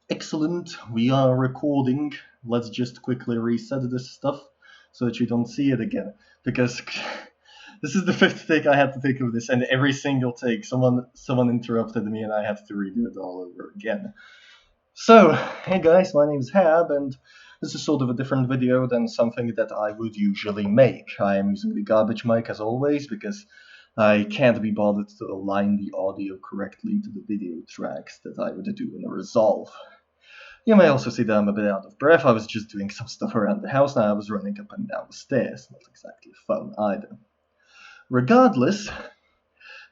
Excellent, we are recording. Let's just quickly reset this stuff so that you don't see it again. Because this is the fifth take I had to take of this, and every single take someone interrupted me and I had to redo it all over again. So, hey guys, my name is Hab, and this is sort of a different video than something that I would usually make. I am using the garbage mic as always because I can't be bothered to align the audio correctly to the video tracks that I would do in a Resolve. You may also see that I'm a bit out of breath. I was just doing some stuff around the house now. I was running up and down the stairs. Not exactly fun either. Regardless,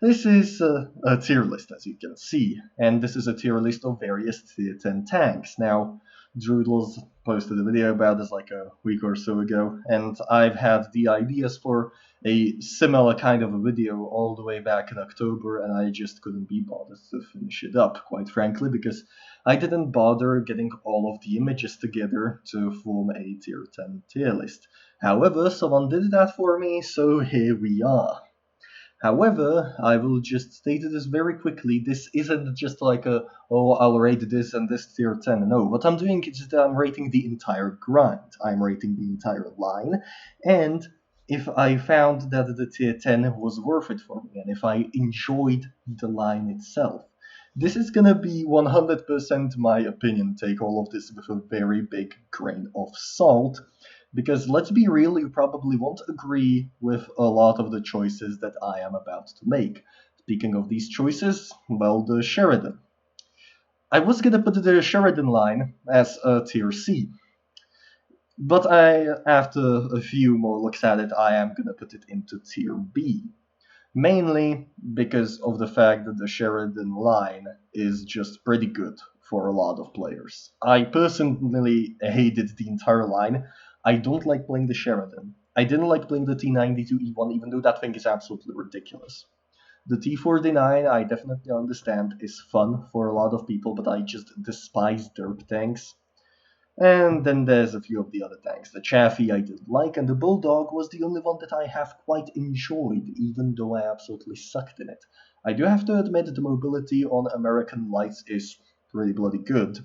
this is a tier list, as you can see, and this is a tier list of various tier 10 tanks. Now, Droodles posted a video about this like a week or so ago, and I've had the ideas for a similar kind of a video all the way back in October, and I just couldn't be bothered to finish it up, quite frankly, because I didn't bother getting all of the images together to form a tier 10 tier list. However, someone did that for me, so here we are. However, I will just state this very quickly. This isn't just like I'll rate this and this tier 10. No, what I'm doing is that I'm rating the entire grind. I'm rating the entire line, and if I found that the tier 10 was worth it for me, and if I enjoyed the line itself. This is gonna be 100% my opinion. Take all of this with a very big grain of salt. Because let's be real, you probably won't agree with a lot of the choices that I am about to make. Speaking of these choices, well, the Sheridan. I was gonna put the Sheridan line as a tier C, but after a few more looks at it, I am gonna put it into tier B. Mainly because of the fact that the Sheridan line is just pretty good for a lot of players. I personally hated the entire line. I don't like playing the Sheridan. I didn't like playing the T92E1, even though that thing is absolutely ridiculous. The T49, I definitely understand, is fun for a lot of people, but I just despise derp tanks. And then there's a few of the other tanks. The Chaffee I didn't like, and the Bulldog was the only one that I have quite enjoyed, even though I absolutely sucked in it. I do have to admit the mobility on American Lights is pretty bloody good.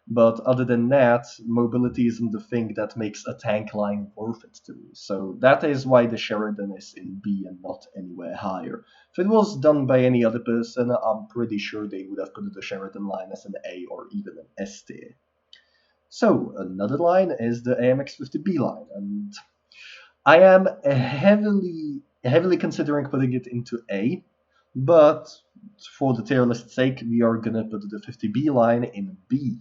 But other than that, mobility isn't the thing that makes a tank line worth it to me. So that is why the Sheridan is in B and not anywhere higher. If it was done by any other person, I'm pretty sure they would have put the Sheridan line as an A or even an S tier. So another line is the AMX50B line, and I am heavily considering putting it into A, but for the tier list sake, we are gonna put the 50B line in B.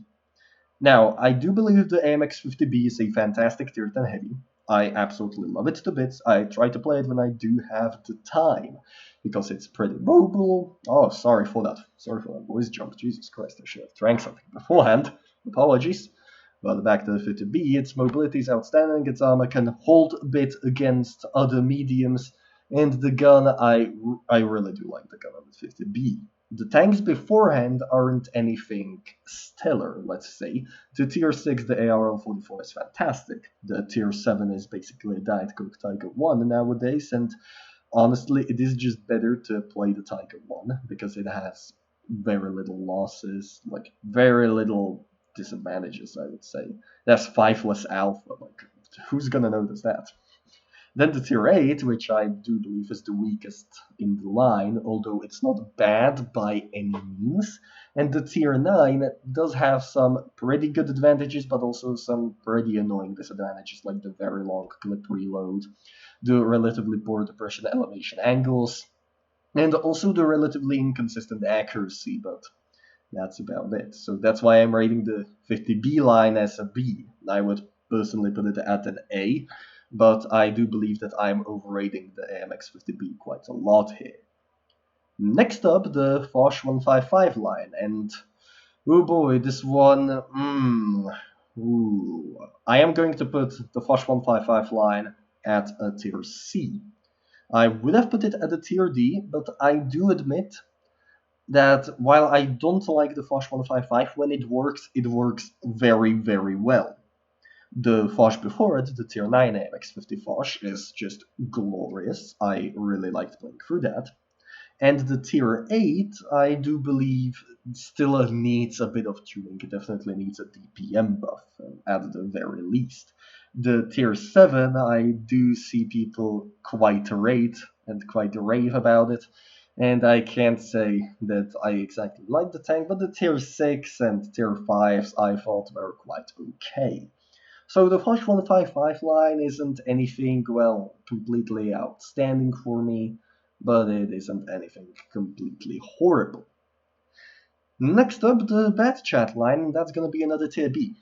Now, I do believe the AMX50B is a fantastic tier 10 heavy. I absolutely love it to bits. I try to play it when I do have the time, because it's pretty mobile. Oh, sorry for that. Sorry for that voice jump. Jesus Christ, I should have drank something beforehand. Apologies. But back to the 50B, its mobility is outstanding, its armor can hold a bit against other mediums, and the gun, I really do like the gun on the 50B. The tanks beforehand aren't anything stellar, let's say. The tier 6, the ARL-44 is fantastic. The tier 7 is basically a Diet Coke Tiger 1 nowadays, and honestly, it is just better to play the Tiger 1 because it has very little losses, like very little disadvantages, I would say. That's 5 less alpha, like who's gonna notice that? Then the tier 8, which I do believe is the weakest in the line, although it's not bad by any means. And the tier 9 does have some pretty good advantages, but also some pretty annoying disadvantages, like the very long clip reload, the relatively poor depression elevation angles, and also the relatively inconsistent accuracy, but that's about it. So that's why I'm rating the 50B line as a B. I would personally put it at an A, but I do believe that I'm overrating the AMX50B quite a lot here. Next up, the Foch 155 line, and oh boy, this one, I am going to put the Foch 155 line at a tier C. I would have put it at a tier D, but I do admit that while I don't like the Foch 155, when it works very, very well. The Foch before it, the tier 9 AMX50 Foch, is just glorious. I really liked playing through that. And the tier 8, I do believe, still needs a bit of tuning. It definitely needs a DPM buff, at the very least. The tier 7, I do see people quite rate and quite rave about it. And I can't say that I exactly like the tank, but the tier 6 and tier 5s I thought were quite okay. So the 5155 line isn't anything, well, completely outstanding for me, but it isn't anything completely horrible. Next up, the bad chat line, that's gonna be another tier B.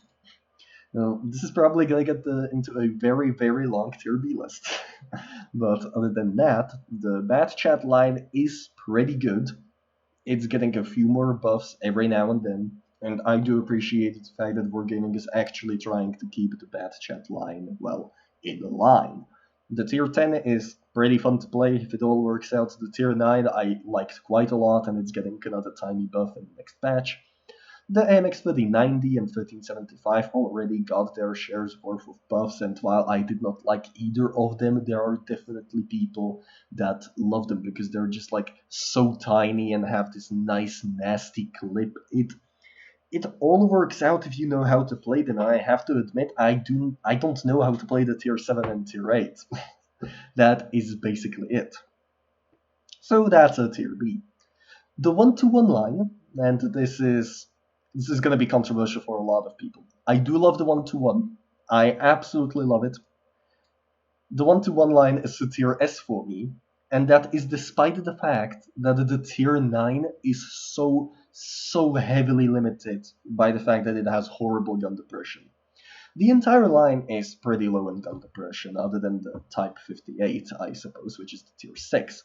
Now, this is probably gonna get into a very, very long tier B list. But other than that, the bad chat line is pretty good. It's getting a few more buffs every now and then, and I do appreciate the fact that Wargaming is actually trying to keep the bad chat line, well, in line. The tier 10 is pretty fun to play if it all works out. The tier 9 I liked quite a lot, and it's getting another tiny buff in the next patch. The AMX 3090 and 1375 already got their shares worth of buffs, and while I did not like either of them, there are definitely people that love them because they're just like so tiny and have this nice nasty clip. It all works out if you know how to play them. I have to admit I don't know how to play the tier 7 and tier 8. That is basically it. So that's a tier B. The 1-to-1 line, and this is going to be controversial for a lot of people. I do love the 1-to-1. I absolutely love it. The 1-to-1 line is a tier S for me, and that is despite the fact that the tier 9 is so heavily limited by the fact that it has horrible gun depression. The entire line is pretty low in gun depression, other than the Type 58, I suppose, which is the tier 6.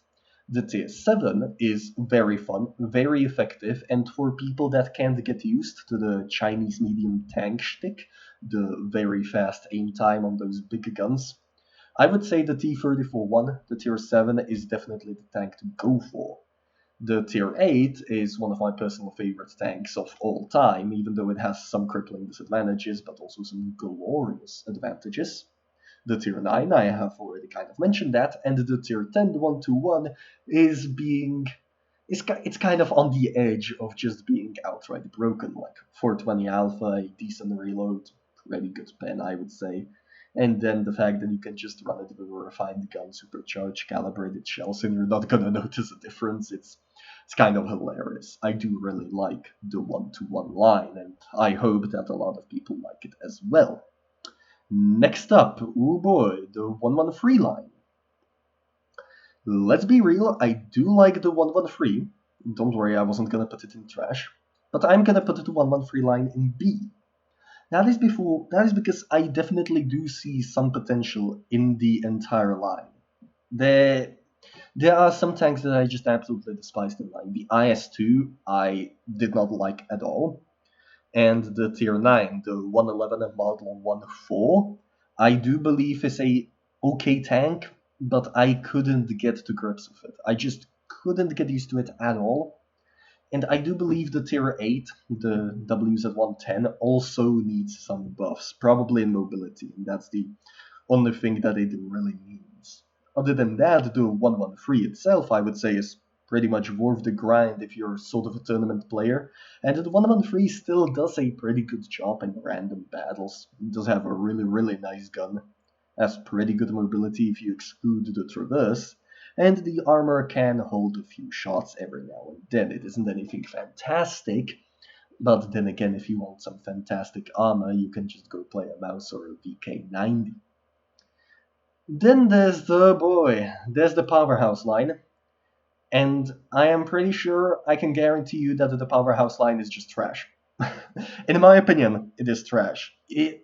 The tier 7 is very fun, very effective, and for people that can't get used to the Chinese medium tank shtick, the very fast aim time on those big guns, I would say the T-34-1, the tier 7, is definitely the tank to go for. The tier 8 is one of my personal favorite tanks of all time, even though it has some crippling disadvantages, but also some glorious advantages. The tier 9, I have already kind of mentioned that, and the tier 10, the 1-to-1, it's kind of on the edge of just being outright broken, like 420 alpha, a decent reload, pretty good pen, I would say. And then the fact that you can just run it with a refined gun, supercharged, calibrated shells, and you're not gonna notice a difference. It's kind of hilarious. I do really like the 1-to-1 line, and I hope that a lot of people like it as well. Next up, oh boy, the 113 line. Let's be real, I do like the 113. Don't worry, I wasn't gonna put it in trash. But I'm gonna put the 113 line in B. That is because I definitely do see some potential in the entire line. There are some tanks that I just absolutely despise in line. The IS-2 I did not like at all. And the tier 9, the 111 Model 1-4, I do believe is a okay tank, but I couldn't get to grips with it. I just couldn't get used to it at all. And I do believe the tier 8, the WZ-110, also needs some buffs, probably in mobility, and that's the only thing that it really needs. Other than that, the 113 itself, I would say, is pretty much worth the grind if you're sort of a tournament player, and the 113 still does a pretty good job in random battles. It does have a really nice gun, has pretty good mobility if you exclude the traverse, and the armor can hold a few shots every now and then. It isn't anything fantastic, but then again, if you want some fantastic armor, you can just go play a mouse or a VK90. Then there's the Powerhouse line. And I am pretty sure I can guarantee you that the Powerhouse line is just trash. In my opinion, it is trash.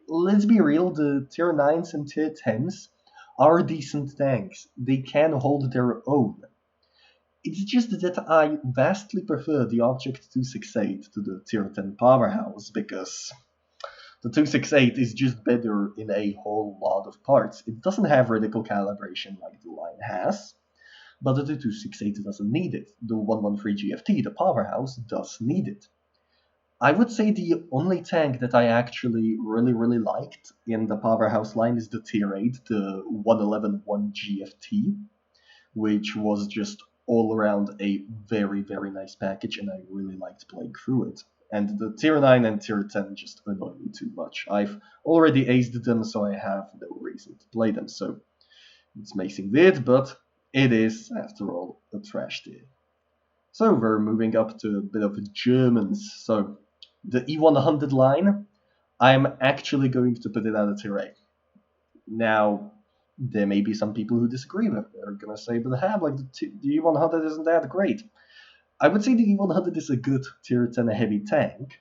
Let's be real, the tier 9s and tier 10s are decent tanks. They can hold their own. It's just that I vastly prefer the Object 268 to the tier 10 Powerhouse because the 268 is just better in a whole lot of parts. It doesn't have reticle calibration like the line has, but the 268 doesn't need it. The 113 GFT, the Powerhouse, does need it. I would say the only tank that I actually really liked in the Powerhouse line is the tier 8, the 111 1 GFT, which was just all around a very, very nice package, and I really liked playing through it. And the tier 9 and tier 10 just annoy me too much. I've already aced them, so I have no reason to play them. So it's amazing weird, but it is, after all, a trash tier. So we're moving up to a bit of Germans. So the E100 line, I'm actually going to put it at a tier A. Now, there may be some people who disagree with it. They're going to say, but like the E100 isn't that great. I would say the E100 is a good tier 10 heavy tank,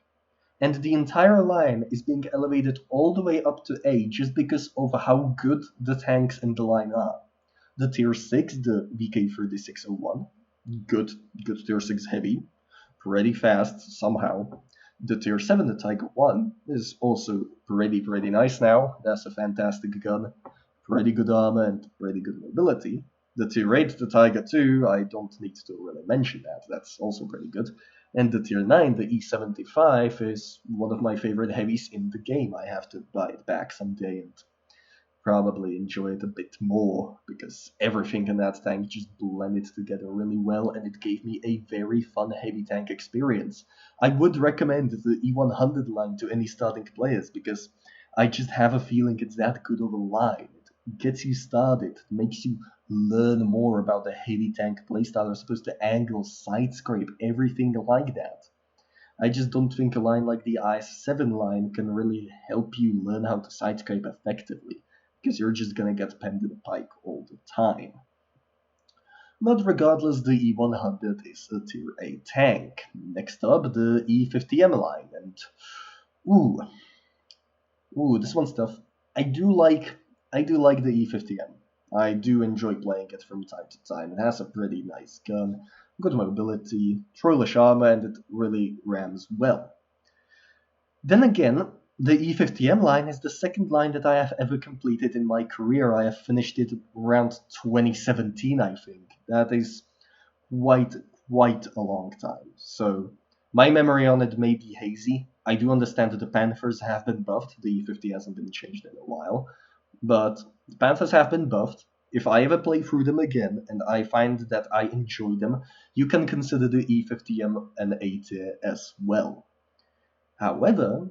and the entire line is being elevated all the way up to A just because of how good the tanks in the line are. The tier 6, the VK3601, good tier 6 heavy, pretty fast somehow. The tier 7, the Tiger 1, is also pretty nice now. That's a fantastic gun, pretty good armor and pretty good mobility. The tier 8, the Tiger 2, I don't need to really mention that. That's also pretty good. And the tier 9, the E75, is one of my favorite heavies in the game. I have to buy it back someday and probably enjoy it a bit more, because everything in that tank just blended together really well, and it gave me a very fun heavy tank experience. I would recommend the E100 line to any starting players, because I just have a feeling it's that good of a line. It gets you started, it makes you learn more about the heavy tank playstyle. You're supposed to angle, side scrape, everything like that. I just don't think a line like the IS-7 line can really help you learn how to side scrape effectively, because you're just gonna get penned in a pike all the time. But regardless, the E100 is a tier A tank. Next up, the E50M line, and this one's tough. I do like the E50M. I do enjoy playing it from time to time. It has a pretty nice gun, good mobility, trollish armor, and it really rams well. Then again, the E50M line is the second line that I have ever completed in my career. I have finished it around 2017, I think. That is quite a long time. So my memory on it may be hazy. I do understand that the Panthers have been buffed. The E50 hasn't been changed in a while. But the Panthers have been buffed. If I ever play through them again and I find that I enjoy them, you can consider the E50M an A tier as well. However,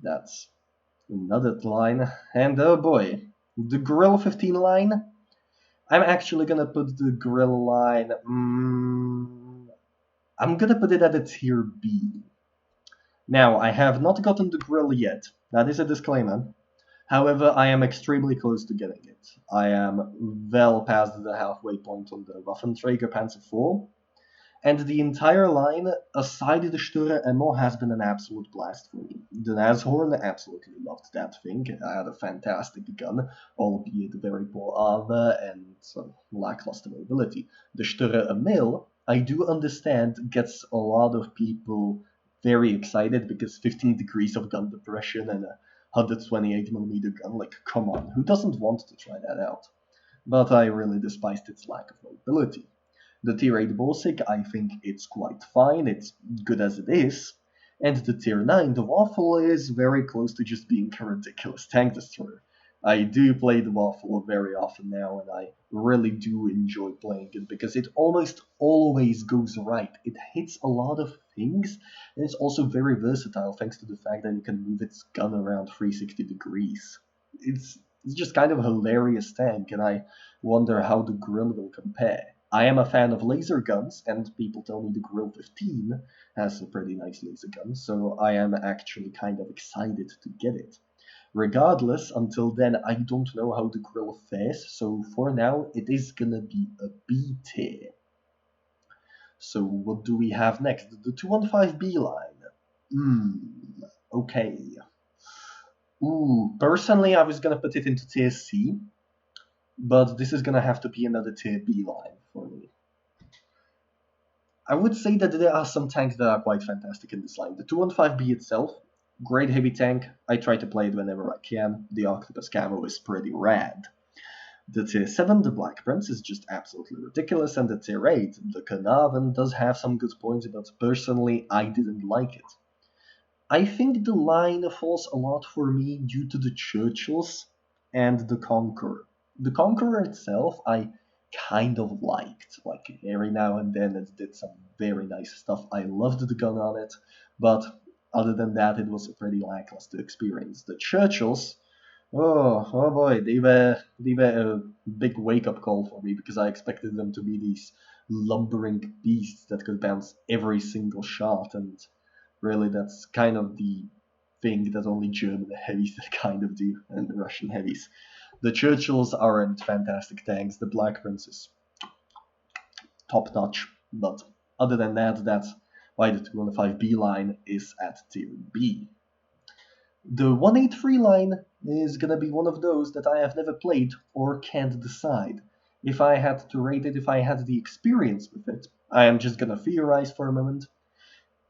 that's another line, and oh boy, the Grill 15 line. I'm actually gonna put the Grill line. I'm gonna put it at a tier B. Now, I have not gotten the Grill yet. That is a disclaimer. However, I am extremely close to getting it. I am well past the halfway point on the Waffenträger Panzer IV. And the entire line, aside the Störe ammo, has been an absolute blast for me. The Nashorn, absolutely loved that thing. I had a fantastic gun, albeit very poor armor and some lackluster mobility. The Störe Amil, I do understand, gets a lot of people very excited because 15 degrees of gun depression and a 128mm gun, like, come on, who doesn't want to try that out? But I really despised its lack of mobility. The tier 8 Borsig, I think it's quite fine, it's good as it is. And the tier 9, the Waffle, is very close to just being a ridiculous tank destroyer. I do play the Waffle very often now, and I really do enjoy playing it because it almost always goes right. It hits a lot of things, and it's also very versatile thanks to the fact that you can move its gun around 360 degrees. It's just kind of a hilarious tank, and I wonder how the Grill will compare. I am a fan of laser guns, and people tell me the Grill 15 has a pretty nice laser gun, so I am actually kind of excited to get it. Regardless, until then, I don't know how the Grill fares, so for now, it is gonna be a B tier. So what do we have next? The 215B line. Okay. Personally, I was gonna put it into tier C, but this is gonna have to be another tier B line for me. I would say that there are some tanks that are quite fantastic in this line. The 215B itself, great heavy tank. I try to play it whenever I can. The Octopus Camo is pretty rad. The tier 7, the Black Prince, is just absolutely ridiculous, and the tier 8, the Carnarvon, does have some good points, but personally, I didn't like it. I think the line falls a lot for me due to the Churchills and the Conqueror. The Conqueror itself, I kind of liked. Like every now and then it did some very nice stuff. I loved the gun on it, but other than that, it was a pretty lackluster experience. The Churchills, oh boy, they were a big wake up call for me because I expected them to be these lumbering beasts that could bounce every single shot, and really that's kind of the thing that only German heavies that kind of do, and the Russian heavies. The Churchills aren't fantastic tanks. The Black Prince is top notch, but other than that, that's why the 215B line is at tier B. The 183 line is gonna be one of those that I have never played or can't decide. If I had to rate it, if I had the experience with it, I am just gonna theorize for a moment.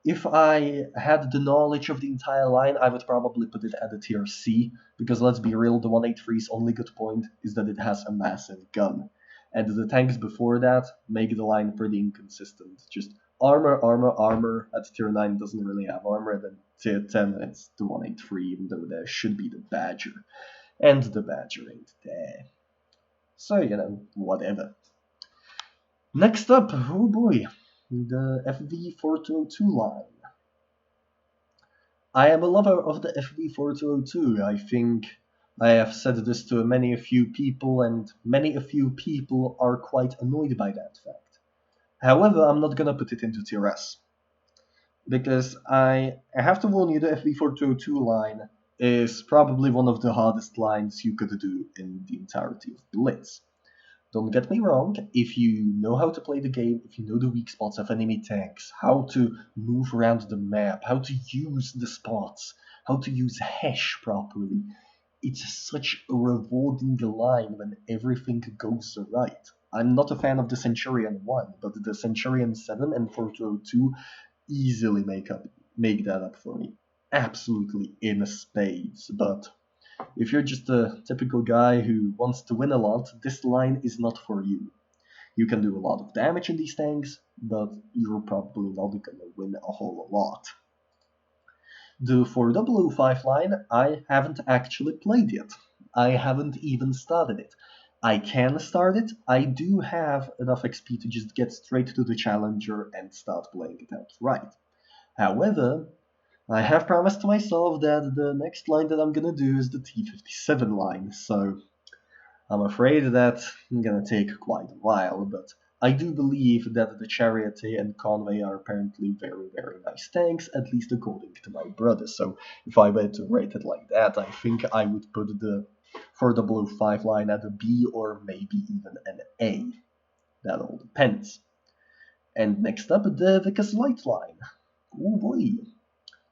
If I had the knowledge of the entire line, I would probably put it at a tier C, because let's be real, the 183's only good point is that it has a massive gun. And the tanks before that make the line pretty inconsistent. Just armor, armor, armor. At tier 9 doesn't really have armor, then tier 10 it's the 183, even though there should be the Badger. And the Badger ain't there. So, whatever. Next up, oh boy, the FV4202 line. I am a lover of the FV4202. I think I have said this to many a few people, and many a few people are quite annoyed by that fact. However, I'm not gonna put it into tier S, because I have to warn you, the FV4202 line is probably one of the hardest lines you could do in the entirety of Blitz. Don't get me wrong, if you know how to play the game, if you know the weak spots of enemy tanks, how to move around the map, how to use the spots, how to use hash properly, it's such a rewarding line when everything goes right. I'm not a fan of the Centurion 1, but the Centurion 7 and 4202 easily make that up for me. Absolutely in spades, but if you're just a typical guy who wants to win a lot, this line is not for you. You can do a lot of damage in these tanks, but you're probably not gonna win a whole lot. The 4005 line, I haven't actually played yet. I haven't even started it. I can start it. I do have enough XP to just get straight to the Challenger and start playing it outright. However, I have promised to myself that the next line that I'm gonna do is the T57 line, so I'm afraid that's gonna take quite a while, but I do believe that the Charioteer and Conway are apparently very, very nice tanks, at least according to my brother, so if I were to rate it like that, I think I would put the 4005 line at a B or maybe even an A. That all depends. And next up, the Vickers Light line. Oh boy.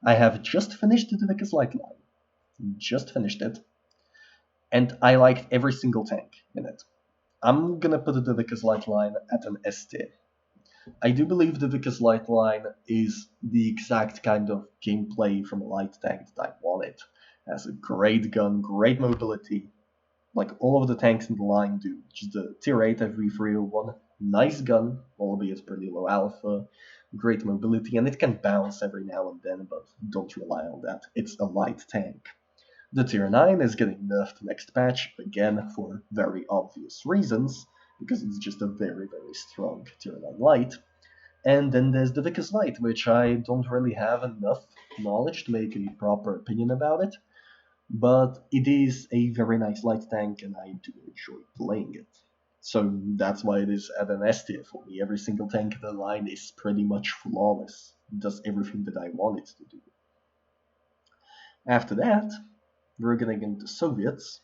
I have just finished the Vickers Light line. Just finished it. And I liked every single tank in it. I'm gonna put the Vickers Light line at an S tier. I do believe the Vickers Light line is the exact kind of gameplay from a light tank that I wanted. It has a great gun, great mobility, like all of the tanks in the line do. Just the tier 8 FV301, nice gun, albeit pretty low alpha, great mobility, and it can bounce every now and then, but don't rely on that. It's a light tank. The tier 9 is getting nerfed next patch, again for very obvious reasons, because it's just a very, very strong tier 9 light. And then there's the Vickers Light, which I don't really have enough knowledge to make a proper opinion about it, but it is a very nice light tank and I do enjoy playing it. So that's why it is at an S tier for me. Every single tank in the line is pretty much flawless. It does everything that I want it to do. After that, we're gonna get into Soviets,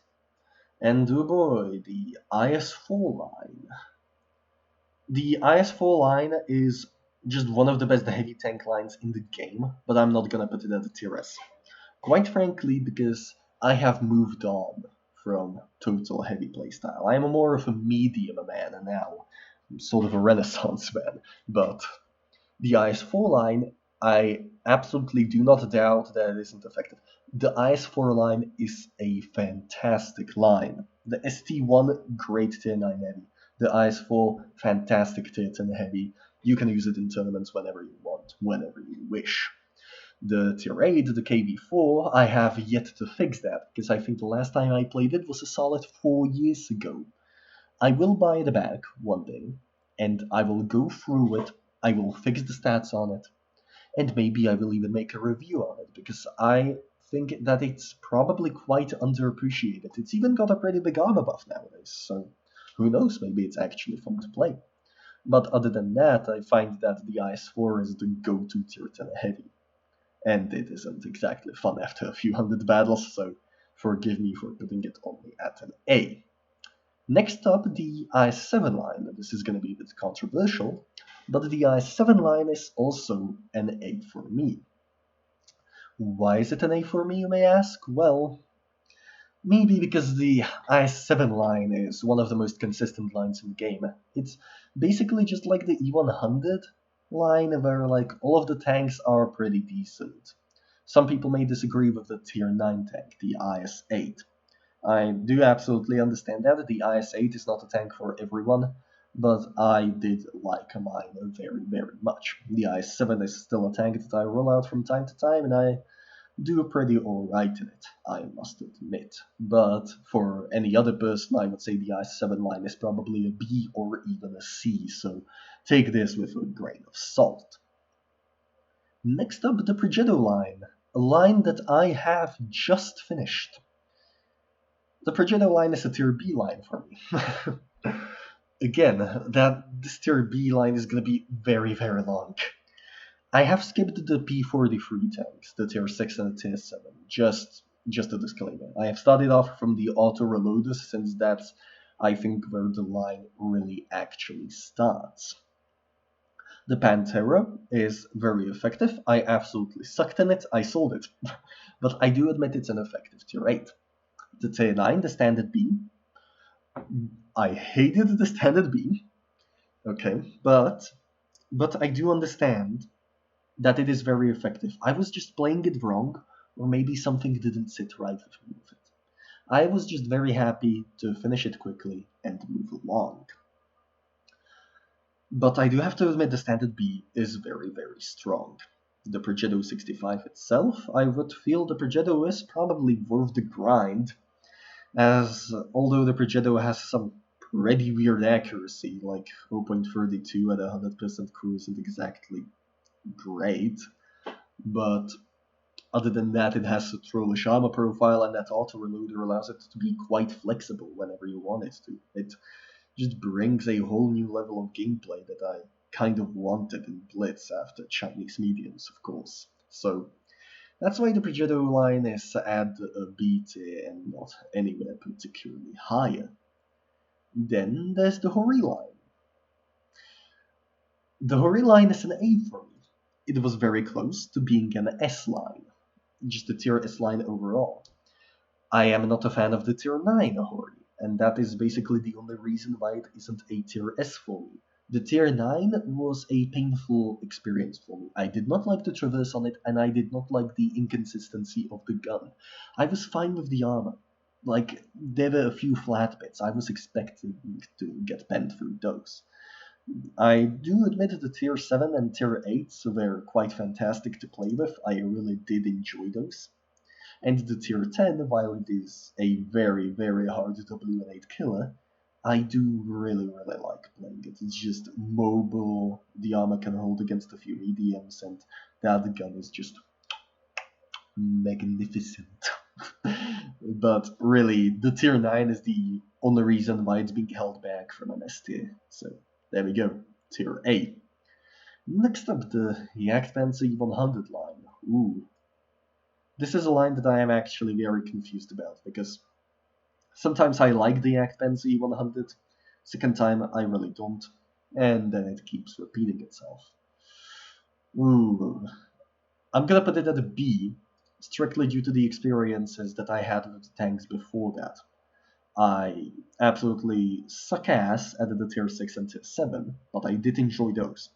and oh boy, the IS-4 line. The IS-4 line is just one of the best heavy tank lines in the game, but I'm not gonna put it at a tier S. Quite frankly, because I have moved on from total heavy playstyle. I am more of a medium man now. I'm sort of a renaissance man. But the IS-4 line, I absolutely do not doubt that it isn't effective. The IS-4 line is a fantastic line. The ST1, great tier 9 heavy. The IS-4, fantastic tier 10 heavy. You can use it in tournaments whenever you want, whenever you wish. The tier 8, the KV4, I have yet to fix that, because I think the last time I played it was a solid 4 years ago. I will buy it back one day, and I will go through it, I will fix the stats on it, and maybe I will even make a review on it, because I think that it's probably quite underappreciated. It's even got a pretty big armor buff nowadays, so who knows, maybe it's actually fun to play. But other than that, I find that the IS-4 is the go-to tier 10 heavy, and it isn't exactly fun after a few hundred battles, so forgive me for putting it only at an A. Next up, the I7 line. This is going to be a bit controversial, but the I7 line is also an A for me. Why is it an A for me, you may ask? Well, maybe because the I7 line is one of the most consistent lines in the game. It's basically just like the E100 line, where like all of the tanks are pretty decent. Some people may disagree with the tier 9 tank, the IS-8. I do absolutely understand that the IS-8 is not a tank for everyone, but I did like mine very, very much. The IS-7 is still a tank that I roll out from time to time, and I do pretty alright in it, I must admit. But for any other person, I would say the IS-7 line is probably a B or even a C, so take this with a grain of salt. Next up, the Progetto line, a line that I have just finished. The Progetto line is a tier B line for me. Again, this tier B line is going to be very, very long. I have skipped the P43 tanks, the tier 6 and the tier 7, just a disclaimer. I have started off from the auto reloaders, since that's, I think, where the line really actually starts. The Pantera is very effective. I absolutely sucked in it. I sold it. But I do admit it's an effective tier 8. The tier 9, the standard beam. I hated the standard beam. Okay, but I do understand that it is very effective. I was just playing it wrong, or maybe something didn't sit right with me with it. I was just very happy to finish it quickly and move along. But I do have to admit the standard B is very, very strong. The Progetto 65 itself, I would feel the Progetto is probably worth the grind, as although the Progetto has some pretty weird accuracy, like 0.32 at 100% crew isn't exactly great, but other than that, it has a trollish armor profile, and that auto reloader allows it to be quite flexible whenever you want it to. It just brings a whole new level of gameplay that I kind of wanted in Blitz after Chinese mediums, of course. So that's why the Progetto line is at a B tier and not anywhere particularly higher. Then there's the Hori line. The Hori line is an A for me. It was very close to being an S line, just a tier S line overall. I am not a fan of the tier 9 Hori, and that is basically the only reason why it isn't a tier S for me. The tier 9 was a painful experience for me. I did not like the traverse on it, and I did not like the inconsistency of the gun. I was fine with the armor. Like, there were a few flat bits. I was expecting to get penned through those. I do admit that the tier 7 and tier 8 were quite fantastic to play with. I really did enjoy those. And the tier 10, while it is a very, very hard W8 killer, I do really, really like playing it. It's just mobile, the armor can hold against a few mediums, and that gun is just magnificent. But really, the tier 9 is the only reason why it's being held back from an S tier. So there we go, tier 8. Next up, the Jagdpanzer 100 line. Ooh. This is a line that I am actually very confused about, because sometimes I like the Jagdpanzer 100, second time I really don't, and then it keeps repeating itself. Ooh. I'm gonna put it at a B, strictly due to the experiences that I had with the tanks before that. I absolutely suck ass at the tier 6 and tier 7, but I did enjoy those.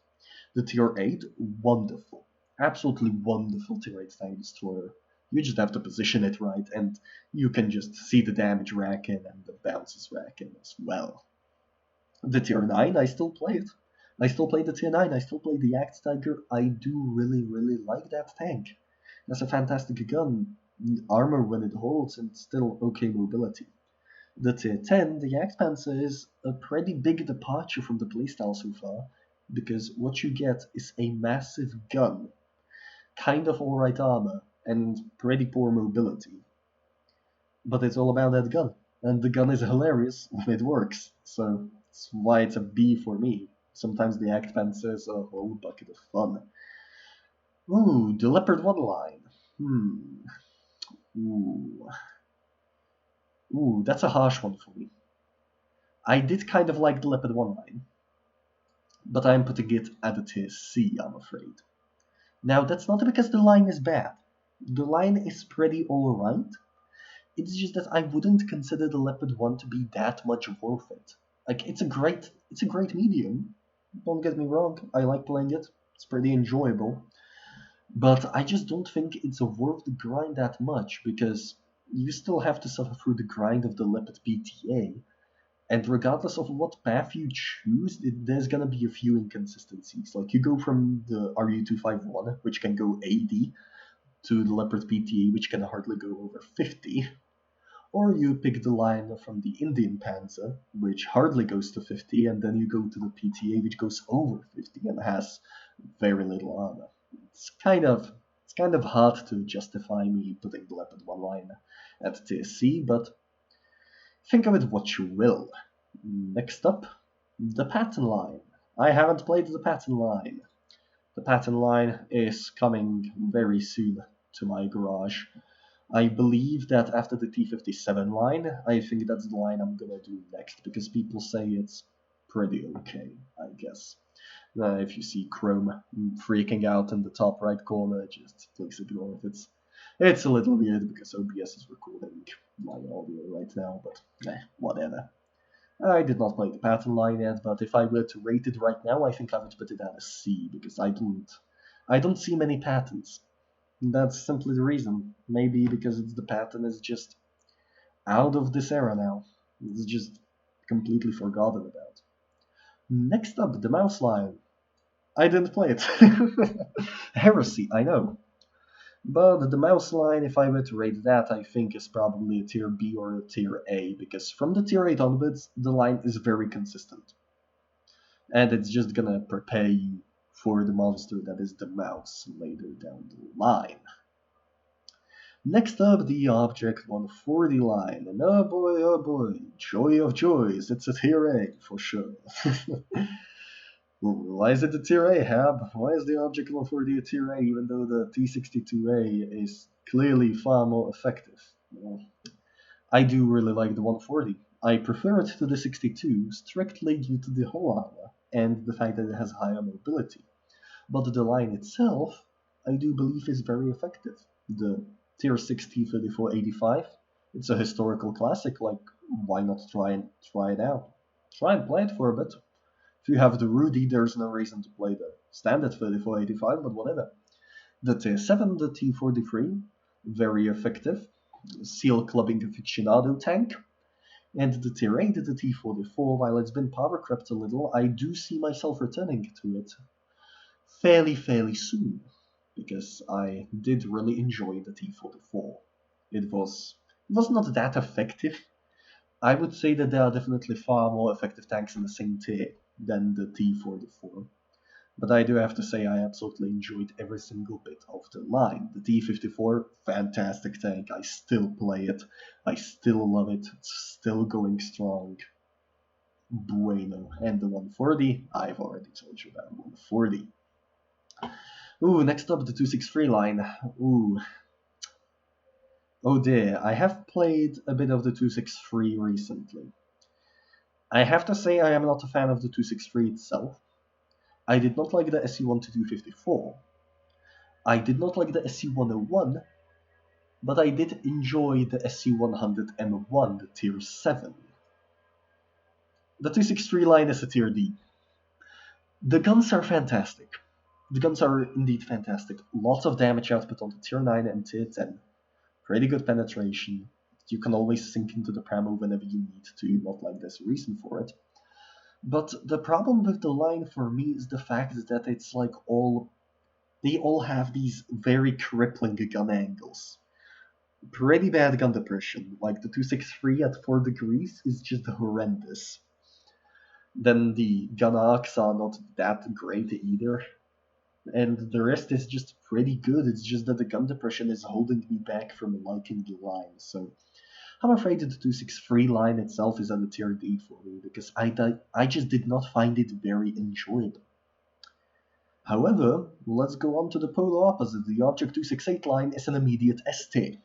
The tier 8, wonderful. Absolutely wonderful tier 8 tank destroyer. You just have to position it right, and you can just see the damage rack in and the bounces rack in as well. The tier 9, I still play it. I still play the tier 9, I still play the Jagdtiger. I do really, really like that tank. That's a fantastic gun. Armor when it holds, and still okay mobility. The tier 10, the Jagdpanzer, is a pretty big departure from the playstyle so far, because what you get is a massive gun, kind of alright armor, and pretty poor mobility. But it's all about that gun, and the gun is hilarious when it works, so that's why it's a B for me. Sometimes the Jagdpanzer is a whole bucket of fun. Ooh, the Leopard 1 line. Ooh. Ooh, that's a harsh one for me. I did kind of like the Leopard 1 line, but I'm putting it at a tier C, I'm afraid. Now, that's not because the line is bad. The line is pretty alright. It's just that I wouldn't consider the Leopard 1 to be that much worth it. Like, it's a great medium. Don't get me wrong, I like playing it. It's pretty enjoyable. But I just don't think it's worth the grind that much, because you still have to suffer through the grind of the Leopard PTA, and regardless of what path you choose, there's gonna be a few inconsistencies. Like, you go from the RU251, which can go 80, to the Leopard PTA, which can hardly go over 50, or you pick the line from the Indian Panzer, which hardly goes to 50, and then you go to the PTA, which goes over 50 and has very little armor. It's kind of hard to justify me putting the Leopard 1 line at tier C, but think of it what you will. Next up, the Patton line. I haven't played the Patton line. The Patton line is coming very soon to my garage. I believe that after the T57 line, I think that's the line I'm gonna do next, because people say it's pretty okay, I guess. If you see Chrome freaking out in the top right corner, just please ignore it. It's a little weird because OBS is recording my audio right now, but whatever. I did not play the Patton line yet, but if I were to rate it right now, I think I would put it at a C, because I don't see many Pattons. That's simply the reason. Maybe because the Patton is just out of this era now. It's just completely forgotten about. Next up, the Mouse line. I didn't play it. Heresy, I know. But the Mouse line, if I were to rate that, I think is probably a tier B or a tier A, because from the tier 8 onwards, the line is very consistent. And it's just gonna prepare you for the monster that is the mouse later down the line. Next up, the Object 140 line, and oh boy, joy of joys, it's a tier A for sure. Why is it a tier A, Hab? Why is the Object 140 a tier A, even though the T62A is clearly far more effective? Well, I do really like the 140. I prefer it to the 62, strictly due to the hull armor and the fact that it has higher mobility. But the line itself, I do believe, is very effective. The tier 6 T3485, it's a historical classic, like, why not try it out? Try and play it for a bit. If you have the Rudy, there's no reason to play the standard 3485, but whatever. The tier 7, the T43, very effective. Seal clubbing aficionado tank. And the tier 8, the T44, while it's been power crept a little, I do see myself returning to it fairly soon, because I did really enjoy the T44. It was not that effective. I would say that there are definitely far more effective tanks in the same tier than the T44. But I do have to say I absolutely enjoyed every single bit of the line. The T54, fantastic tank. I still play it. I still love it. It's still going strong. Bueno. And the 140, I've already told you about 140. Ooh, next up, the 263 line. Ooh. Oh dear, I have played a bit of the 263 recently. I have to say I am not a fan of the 263 itself. I did not like the SC1-254. I did not like the SC101, but I did enjoy the SC100M1, the tier 7. The 263 line is a tier D. The guns are fantastic. The guns are indeed fantastic. Lots of damage output on the tier 9 and tier 10. Pretty good penetration. You can always sink into the Pramo whenever you need to, not like there's a reason for it. But the problem with the line for me is the fact that it's like they all have these very crippling gun angles. Pretty bad gun depression. Like the 263 at 4 degrees is just horrendous. Then the gun arcs are not that great either. And the rest is just pretty good. It's just that the gun depression is holding me back from liking the line. So I'm afraid that the 263 line itself is at a tier D for me because I just did not find it very enjoyable. However, let's go on to the polar opposite. The Object 268 line is an immediate ST.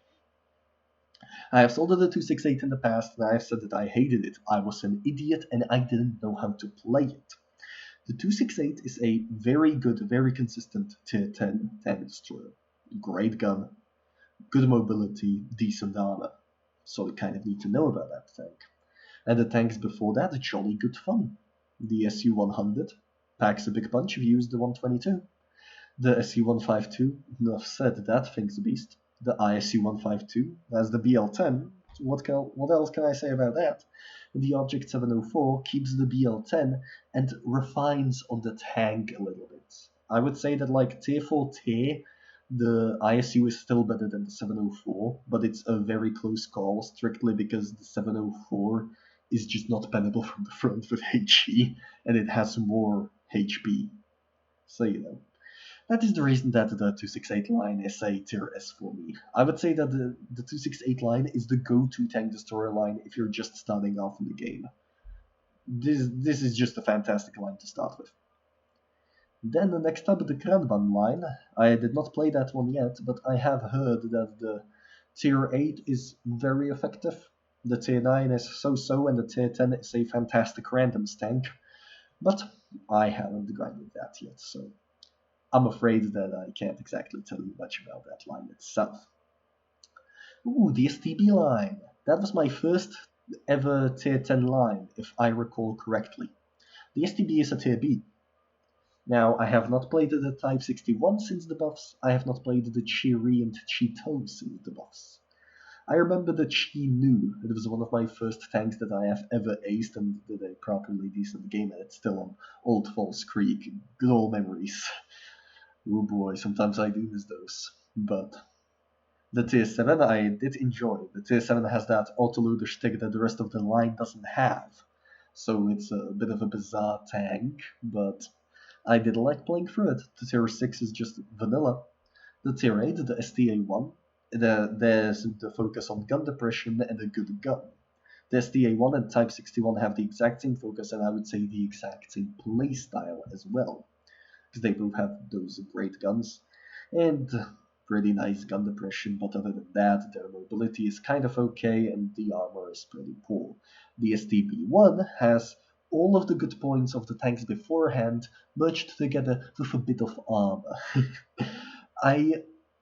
I have sold the 268 in the past and I have said that I hated it. I was an idiot and I didn't know how to play it. The 268 is a very good, very consistent tier 10 tank destroyer. Great gun, good mobility, decent armor. So you kind of need to know about that tank. And the tanks before that are jolly good fun. The SU-100 packs a big punch if you use the 122. The SU-152, enough said, that thing's a beast. The ISU-152, that's the BL-10. What else can I say about that? The Object 704 keeps the BL-10 and refines on the tank a little bit. I would say that like tier 4 tier, the ISU is still better than the 704, but it's a very close call strictly because the 704 is just not bannable from the front with HE and it has more HP. So you know. That is the reason that the 268 line is a tier S for me. I would say that the 268 line is the go-to tank destroyer line if you're just starting off in the game. This is just a fantastic line to start with. Then the next up, the Kranban line. I did not play that one yet, but I have heard that the tier 8 is very effective. The tier 9 is so-so, and the tier 10 is a fantastic randoms tank. But I haven't grinded that yet, so I'm afraid that I can't exactly tell you much about that line itself. Ooh, the STB line. That was my first ever tier 10 line, if I recall correctly. The STB is a tier B. Now, I have not played the Type 61 since the buffs. I have not played the Chiri and Cheeto since the buffs. I remember the Chi Nu. It was one of my first tanks that I have ever aced and did a properly decent game, and it's still on Old Falls Creek. Good old memories. Oh boy, sometimes I do miss those. But the tier 7 I did enjoy. The tier 7 has that autoloader stick that the rest of the line doesn't have. So it's a bit of a bizarre tank, but I did like playing through it. The tier 6 is just vanilla. The tier 8, the STA1, there's the focus on gun depression and a good gun. The STA1 and Type 61 have the exact same focus and I would say the exact same playstyle as well. Because they both have those great guns and pretty nice gun depression, but other than that, their mobility is kind of okay and the armor is pretty poor. The STB-1 has all of the good points of the tanks beforehand merged together with a bit of armor.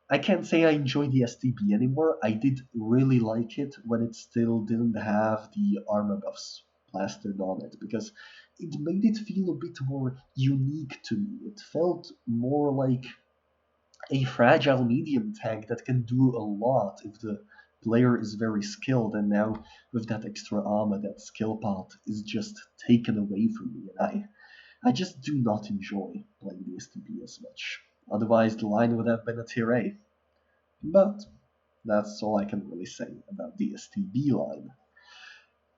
I can't say I enjoy the STB anymore. I did really like it when it still didn't have the armor buffs plastered on it, because it made it feel a bit more unique to me. It felt more like a fragile medium tank that can do a lot if the player is very skilled, and now with that extra armor, that skill part is just taken away from me, and I just do not enjoy playing the STB as much. Otherwise, the line would have been a tier A. But that's all I can really say about the STB line.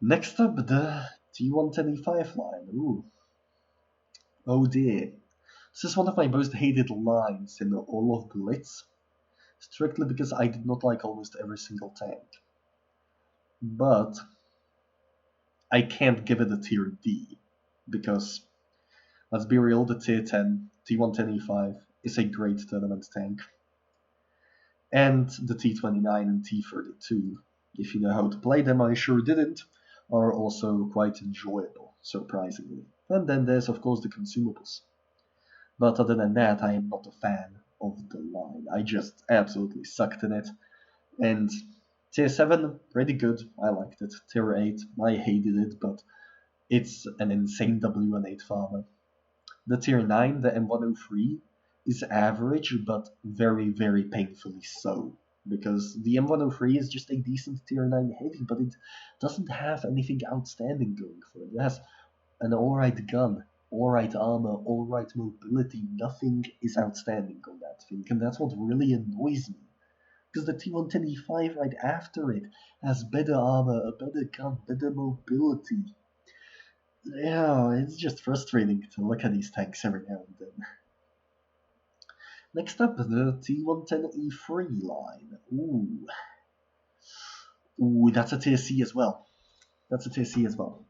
Next up, the T110E5 line. Ooh. Oh dear. This is one of my most hated lines in all of Blitz, strictly because I did not like almost every single tank. But I can't give it a tier D, because, let's be real, the tier 10, T110E5, is a great tournament tank. And the T29 and T32, if you know how to play them, I sure didn't, are also quite enjoyable, surprisingly. And then there's of course the consumables. But other than that, I am not a fan of the line. I just absolutely sucked in it. And tier 7, pretty good, I liked it. Tier 8, I hated it, but it's an insane WN8 farmer. The tier 9, the M103, is average, but very, very painfully so. Because the M103 is just a decent tier 9 heavy, but it doesn't have anything outstanding going for it. It has an alright gun, alright armor, alright mobility. Nothing is outstanding on that thing, and that's what really annoys me. because the T110E5 right after it has better armor, a better gun, better mobility. Yeah, it's just frustrating to look at these tanks every now and then. Next up, the T110E3 line. Ooh, that's a tier C as well. That's a tier C as well.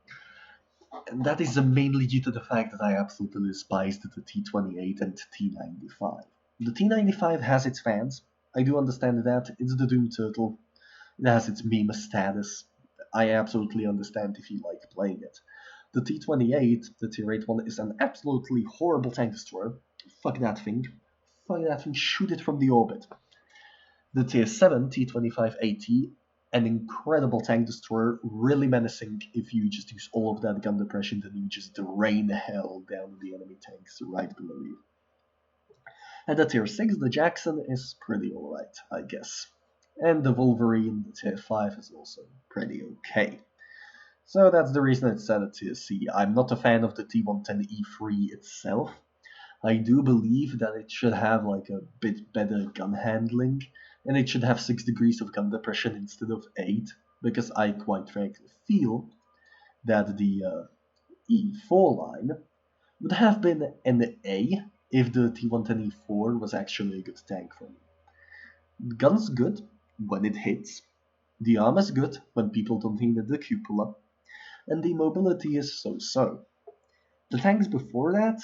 And that is mainly due to the fact that I absolutely despised the T28 and T95. The T95 has its fans. I do understand that. It's the Doom Turtle. It has its meme status. I absolutely understand if you like playing it. The T28, the tier 8 one, is an absolutely horrible tank destroyer. Fuck that thing. Fuck that thing, shoot it from the orbit. The tier 7, T25AT, an incredible tank destroyer, really menacing if you just use all of that gun depression, then you just rain hell down the enemy tanks right below you. And the tier 6, the Jackson, is pretty alright, I guess. And the Wolverine, the tier 5, is also pretty okay. So that's the reason it's set at tier C. I'm not a fan of the T110E3 itself. I do believe that it should have like a bit better gun handling, and it should have 6 degrees of gun depression instead of 8, because I quite frankly feel that the E4 line would have been an A if the T110E4 was actually a good tank for me. The gun's good when it hits, the armor's good when people don't need the cupola, and the mobility is so-so. The tanks before that,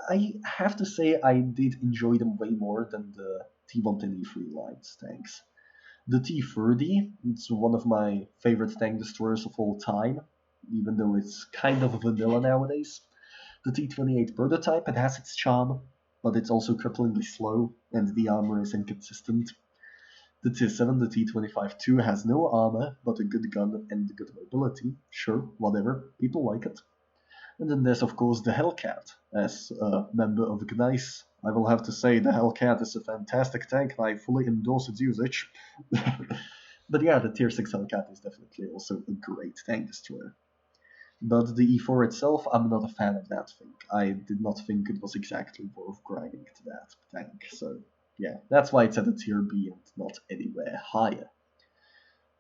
I have to say I did enjoy them way more than the T110E3 lines tanks. The T30, it's one of my favorite tank destroyers of all time, even though it's kind of vanilla nowadays. The T28 prototype, it has its charm, but it's also cripplingly slow, and the armor is inconsistent. The Tier 7, the T25-2, has no armor, but a good gun and good mobility. Sure, whatever, people like it. And then there's of course the Hellcat. As a member of Gneiss, I will have to say the Hellcat is a fantastic tank and I fully endorse its usage. But yeah, the Tier 6 Hellcat is definitely also a great tank destroyer. But the E4 itself, I'm not a fan of that thing. I did not think it was exactly worth grinding to that tank, so yeah, that's why it's at a tier B and not anywhere higher.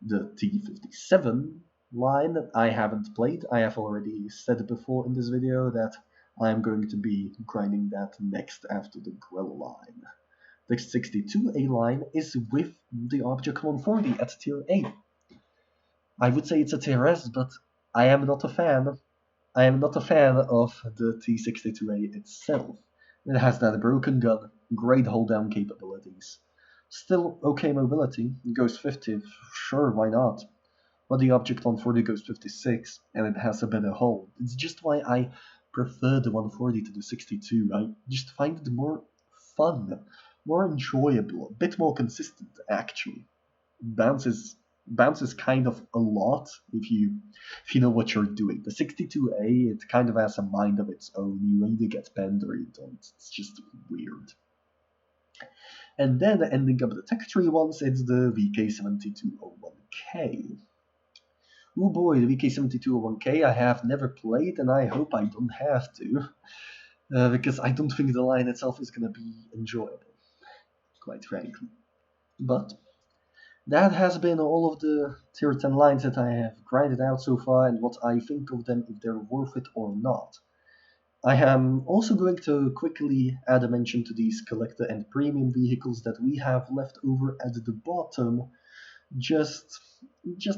The T57 line I haven't played. I have already said before in this video that I'm going to be grinding that next after the Grill line. The 62A line is with the Object 140 at tier A. I would say it's a tier S, but I am not a fan. I am not a fan of the T62A itself. It has that broken gun, great hold down capabilities. Still okay mobility, it goes 50, sure, why not? But the Object 140 goes 56, and it has a better hold. It's just why I prefer the 140 to the 62. I just find it more fun, more enjoyable, a bit more consistent, actually. Bounces kind of a lot if you know what you're doing. The 62A, it kind of has a mind of its own. You either get bent or you don't. It's just weird. And then ending up the tech tree ones, it's the VK7201K. Oh boy, the VK7201K I have never played, and I hope I don't have to, because I don't think the line itself is going to be enjoyable, quite frankly. But that has been all of the tier 10 lines that I have grinded out so far and what I think of them, if they're worth it or not. I am also going to quickly add a mention to these collector and premium vehicles that we have left over at the bottom, just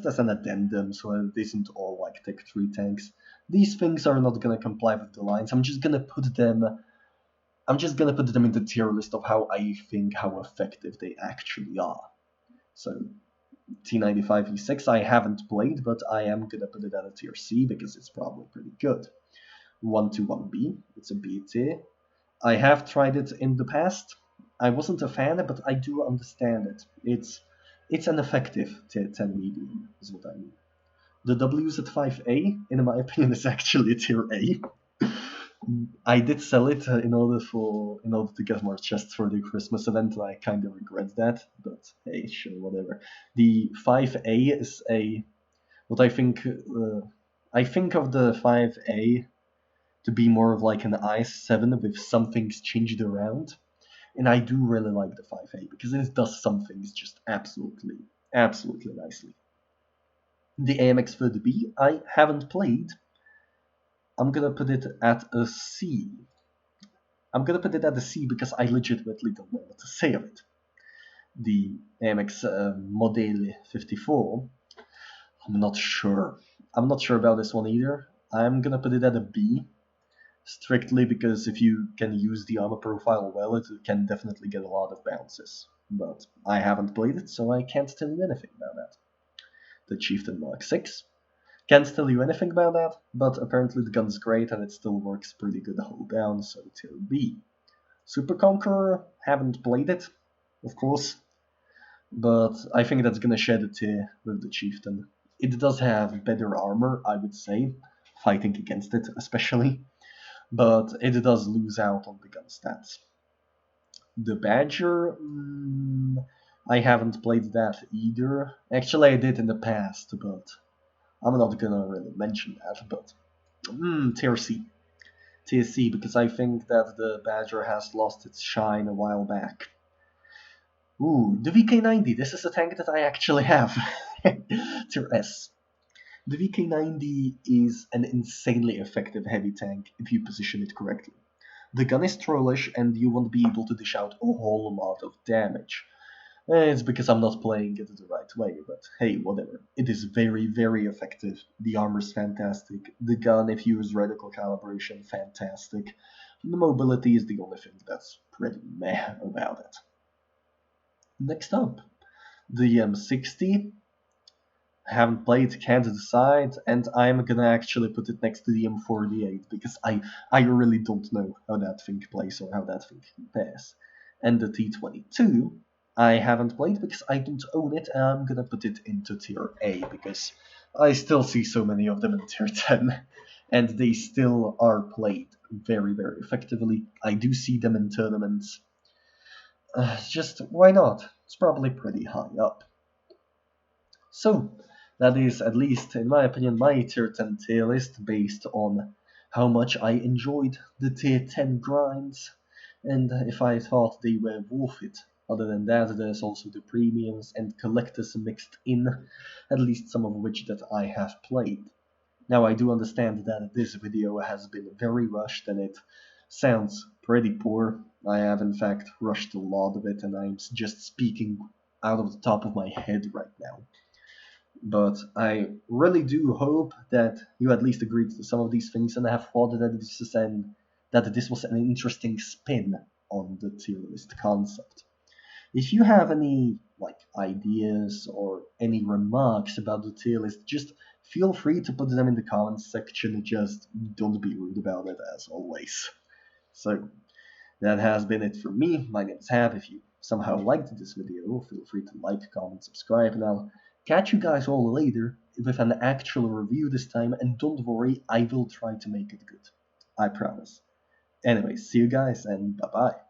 as an addendum, so it isn't all like Tech 3 tanks. These things are not going to comply with the lines. I'm just going to put them in the tier list of how I think how effective they actually are. So T95E6 I haven't played, but I am gonna put it at a tier C because it's probably pretty good. 121B, it's a B tier. I have tried it in the past. I wasn't a fan, but I do understand it. It's an effective tier 10 medium, is what I mean. The WZ5A, in my opinion, is actually a tier A. I did sell it in order to get more chests for the Christmas event, and I kind of regret that. But hey, sure, whatever. The 5A is what I think. I think of the 5A to be more of like an i7 with some things changed around. And I do really like the 5A because it does some things just absolutely, absolutely nicely. The AMX 30B I haven't played. I'm gonna put it at a C. I'm gonna put it at a C because I legitimately don't know what to say of it. The AMX Modele 54, I'm not sure. I'm not sure about this one either. I'm gonna put it at a B, strictly because if you can use the armor profile well, it can definitely get a lot of bounces. But I haven't played it, so I can't tell you anything about that. The Chieftain Mark 6. Can't tell you anything about that, but apparently the gun's great and it still works pretty good to hold down, so tier B. Super Conqueror, haven't played it, of course, but I think that's gonna shed a tear with the Chieftain. It does have better armor, I would say, fighting against it especially, but it does lose out on the gun stats. The Badger, I haven't played that either. Actually, I did in the past, but I'm not gonna really mention that. But tier C. Tier C, because I think that the Badger has lost its shine a while back. Ooh, the VK90. This is a tank that I actually have. Tier S. The VK90 is an insanely effective heavy tank if you position it correctly. The gun is trollish and you won't be able to dish out a whole lot of damage. It's because I'm not playing it the right way, but hey, whatever. It is very, very effective. The armor's fantastic. The gun, if you use reticle calibration, fantastic. The mobility is the only thing that's pretty meh about it. Next up, the M60. Haven't played, can't decide, and I'm gonna actually put it next to the M48 because I really don't know how that thing plays or how that thing compares. And the T22 I haven't played because I don't own it, and I'm gonna put it into tier A because I still see so many of them in tier 10, and they still are played very, very effectively. I do see them in tournaments. Just why not? It's probably pretty high up. So, that is, at least in my opinion, my tier 10 tier list based on how much I enjoyed the tier 10 grinds and if I thought they were worth it. Other than that, there's also the premiums and collectors mixed in, at least some of which that I have played. Now, I do understand that this video has been very rushed and it sounds pretty poor. I have in fact rushed a lot of it and I'm just speaking out of the top of my head right now. But I really do hope that you at least agreed to some of these things and have thought that this was an interesting spin on the tier list concept. If you have any ideas or any remarks about the tier list, just feel free to put them in the comments section. Just don't be rude about it, as always. So that has been it for me. My name is Hab. If you somehow liked this video, feel free to like, comment, subscribe, and I'll catch you guys all later with an actual review this time, and don't worry, I will try to make it good. I promise. Anyways, see you guys, and bye-bye.